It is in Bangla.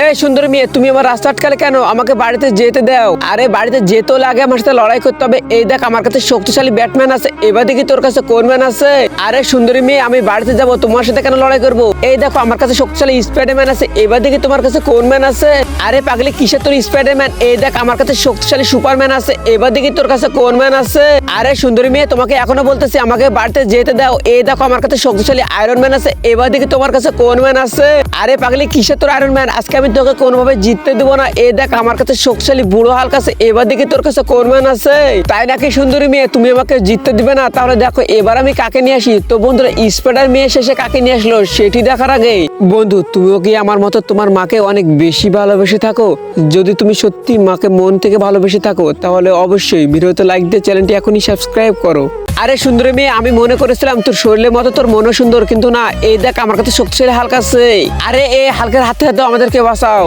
এই সুন্দরী মেয়ে, তুমি আমার রাস্তা আটকালে কেন? আমাকে বাড়িতে যেতে দাও। আরে বাড়িতে যেতেও লাগে আমার সাথে লড়াই করতে হবে। এই দেখ আমার কাছে শক্তিশালী ব্যাটম্যান আছে, এবার দেখি তোর কাছে কোন ম্যান আছে। আরে সুন্দরী মেয়ে, আমি বাড়িতে যাব, তোমার সাথে কেন লড়াই করবো? এই দেখো আমার কাছে শক্তিশালী স্পাইডারম্যান আছে, এবার দেখি তোমার কাছে কোন ম্যান আছে। আরে পাগলি কিসের তোর স্পাইডারম্যান? এই দেখ আমার কাছে শক্তিশালী সুপারম্যান আছে, এবার দেখি তোর কাছে কোন ম্যান আছে। আরে সুন্দরী মেয়ে, তোমাকে এখনো বলতেছি আমাকে বাড়িতে যেতে দাও। এই দেখো আমার কাছে শক্তিশালী আয়রন ম্যান আছে, এবার দেখি তোমার কাছে কোন ম্যান আছে। আরে পাগলি কিসের তোর আয়রন ম্যান? আজকে আমি তোকে কোনোভাবে জিততে দেবো না। এই দেখ আমার কাছে শক্তিশালী বুড়ো হাল্ক আছে, এবার দেখি তোর কাছে কোন ম্যান আছে। তাই নাকি সুন্দরী মেয়ে, তুমি আমাকে জিততে দিবে না? তাহলে দেখো এবার আমি কাকে নিয়ে আসি। তো বন্ধুরা, স্পাইডার মেয়ে শেষে কাকে নিয়ে আসলো সেটি দেখার আগে বন্ধু, তুমিও কি আমার মতো তোমার মাকে অনেক বেশি ভালোবেসে থাকো? যদি তুমি সত্যি মাকে মন থেকে ভালোবেসে থাকো তাহলে অবশ্যই ভিডিওতে লাইক দিয়ে চ্যানেলটি এখনই সাবস্ক্রাইব করো। আরে সুন্দরী মেয়ে, আমি মনে করেছিলাম তোর শরীরের মতো তোর মনও সুন্দর, কিন্তু না। এই দেখ আমার কাছে শক্তিশালী হাল্ক আছে। আরে এই হালকের হাতে হাতে আমাদেরকে বাঁচাও।